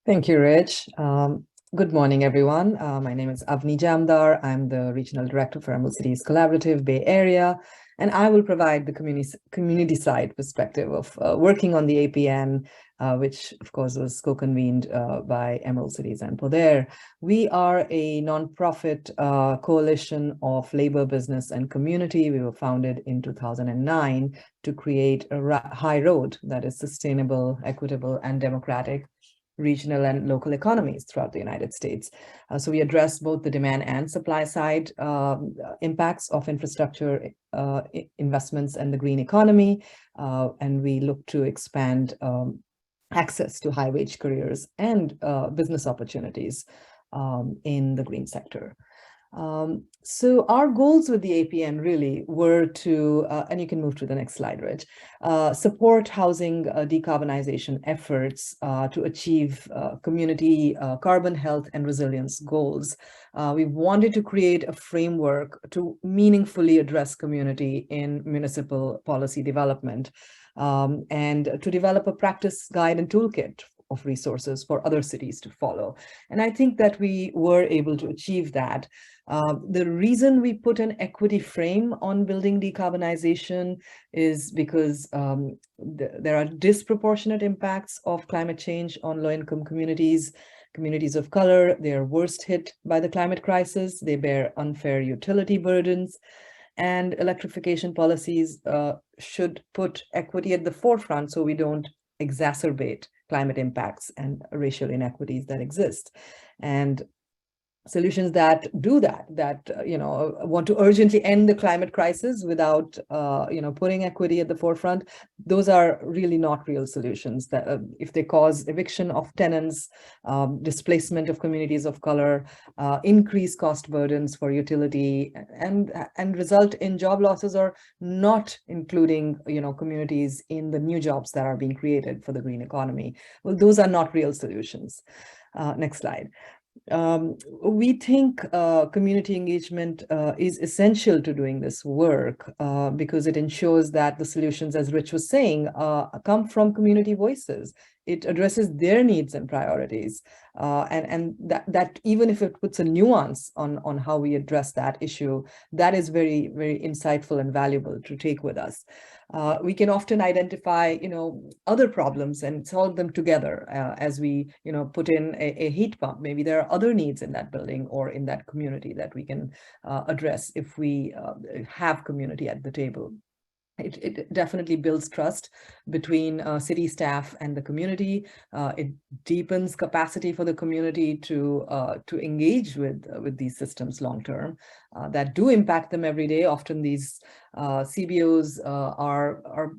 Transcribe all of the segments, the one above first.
Thank you, Rich. Good morning, everyone. My name is Avni Jamdar. I'm the Regional Director for Emerald Cities Collaborative Bay Area, and I will provide the community side perspective of working on the APN, which of course was co-convened by Emerald Cities and Poder. We are a nonprofit coalition of labor, business, and community. We were founded in 2009 to create a high road that is sustainable, equitable, and democratic regional and local economies throughout the United States. So we address both the demand and supply side impacts of infrastructure investments and the green economy. And we look to expand access to high wage careers and business opportunities in the green sector. So our goals with the APN really were to, and you can move to the next slide, Rich, support housing decarbonization efforts to achieve community carbon health and resilience goals. We wanted to create a framework to meaningfully address community in municipal policy development and to develop a practice guide and toolkit of resources for other cities to follow. And I think that we were able to achieve that. The reason we put an equity frame on building decarbonization is because there are disproportionate impacts of climate change on low-income communities, communities of color. They are worst hit by the climate crisis. They bear unfair utility burdens. And electrification policies should put equity at the forefront so we don't exacerbate climate impacts and racial inequities that exist. And solutions that do that, want to urgently end the climate crisis without, putting equity at the forefront, those are really not real solutions. That if they cause eviction of tenants, displacement of communities of color, increase cost burdens for utility, and result in job losses or not including, communities in the new jobs that are being created for the green economy. Well, those are not real solutions. Next slide. We think community engagement is essential to doing this work because it ensures that the solutions, as Rich was saying, come from community voices. It addresses their needs and priorities, and that even if it puts a nuance on how we address that issue, that is very, very insightful and valuable to take with us. We can often identify, other problems and solve them together as we, put in a heat pump. Maybe there are other needs in that building or in that community that we can address if we have community at the table. It definitely builds trust between city staff and the community. It deepens capacity for the community to engage with these systems long term that do impact them every day. Often these CBOs are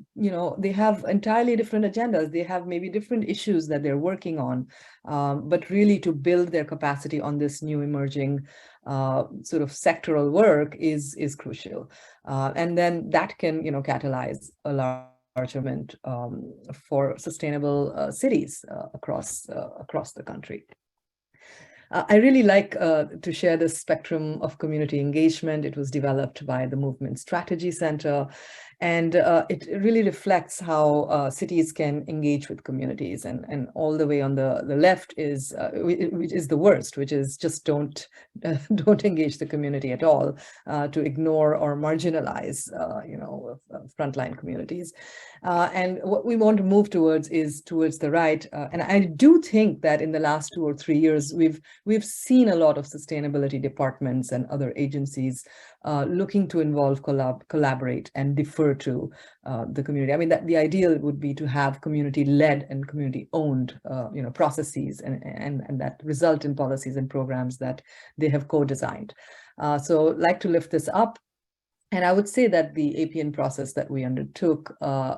they have entirely different agendas. They have maybe different issues that they're working on, but really to build their capacity on this new emerging sort of sectoral work is crucial. And then that can, catalyze a large amount for sustainable cities across the country. I really like to share this spectrum of community engagement. It was developed by the Movement Strategy Center, and it really reflects how cities can engage with communities. And all the way on the left is which is the worst, which is just don't engage the community at all, to ignore or marginalize, frontline communities. And what we want to move towards is towards the right. And I do think that in the last 2 or 3 years, we've seen a lot of sustainability departments and other agencies looking to involve, collaborate, and defer to the community. I mean, that the ideal would be to have community-led and community-owned, processes, and that result in policies and programs that they have co-designed. So I'd like to lift this up. And I would say that the APN process that we undertook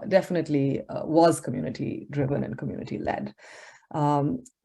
definitely was community-driven and community-led.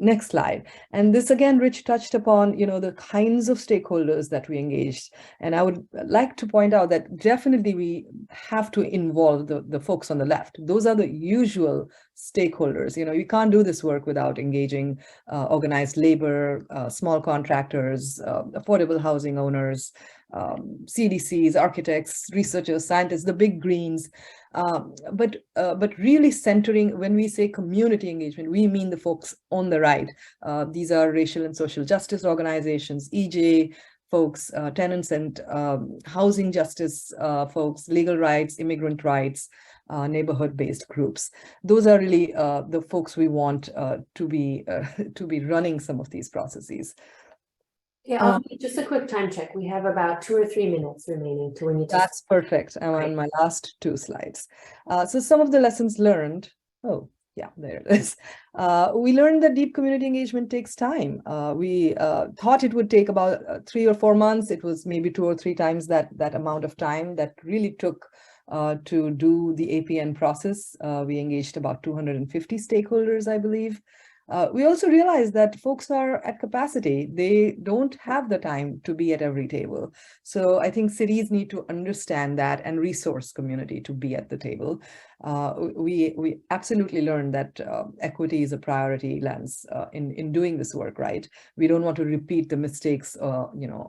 Next slide. And this again, Rich touched upon, the kinds of stakeholders that we engaged. And I would like to point out that definitely we have to involve the folks on the left. Those are the usual stakeholders. You can't do this work without engaging organized labor, small contractors, affordable housing owners, CDCs, architects, researchers, scientists, the big greens. But really centering, when we say community engagement, we mean the folks on the right. These are racial and social justice organizations, EJ folks, tenants and housing justice folks, legal rights, immigrant rights, neighborhood-based groups. Those are really the folks we want to be running some of these processes. Yeah, just a quick time check. We have about 2 or 3 minutes remaining to when you. That's perfect. I'm on my last 2 slides. So some of the lessons learned. Oh, yeah, there it is. We learned that deep community engagement takes time. We thought it would take about 3 or 4 months. It was maybe 2 or 3 times that amount of time that really took to do the APN process. We engaged about 250 stakeholders, I believe. We also realized that folks are at capacity. They don't have the time to be at every table. So I think cities need to understand that and resource community to be at the table. We absolutely learned that equity is a priority lens in doing this work, right? We don't want to repeat the mistakes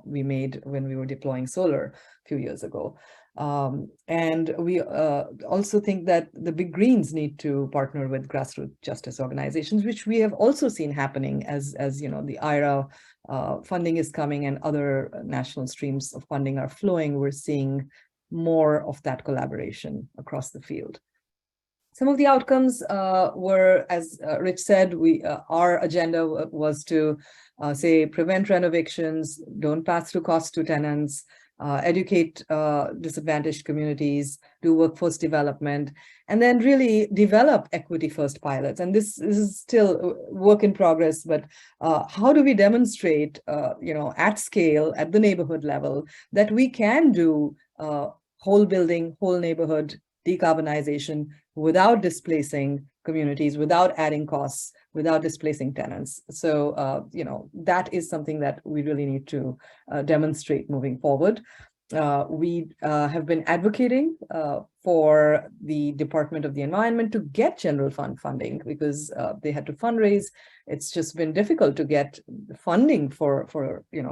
we made when we were deploying solar a few years ago. And we also think that the big greens need to partner with grassroots justice organizations, which we have also seen happening as the IRA funding is coming and other national streams of funding are flowing. We're seeing more of that collaboration across the field. Some of the outcomes were, as Rich said, our agenda was to say prevent renovictions, don't pass through costs to tenants, educate disadvantaged communities, do workforce development, and then really develop equity first pilots. And this is still work in progress, but how do we demonstrate, at scale, at the neighborhood level, that we can do whole building, whole neighborhood decarbonization without displacing communities, without adding costs, without displacing tenants. So, that is something that we really need to demonstrate moving forward. We have been advocating for the Department of the Environment to get general fund funding because they had to fundraise. It's just been difficult to get funding for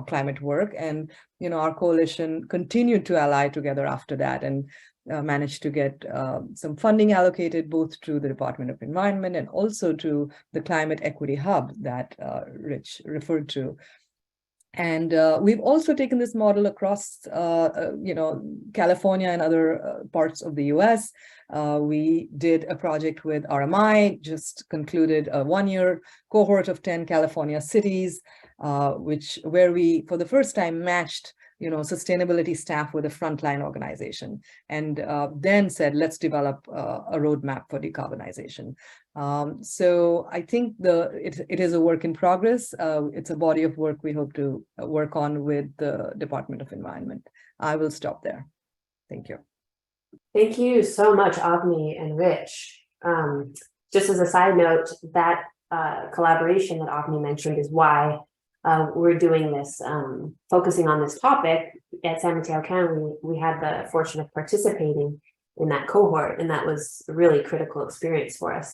climate work. And, our coalition continued to ally together after that and managed to get some funding allocated both to the Department of Environment and also to the Climate Equity Hub that Rich referred to. And we've also taken this model across, California and other parts of the US. We did a project with RMI, just concluded a 1-year cohort of 10 California cities, where we, for the first time, matched sustainability staff with a frontline organization, and then said, let's develop a roadmap for decarbonization. So I think it is a work in progress. It's a body of work we hope to work on with the Department of Environment. I will stop there. Thank you. Thank you so much, Avni and Rich. Just as a side note, that collaboration that Avni mentioned is why we're doing this, focusing on this topic at San Mateo County. We had the fortune of participating in that cohort, and that was a really critical experience for us.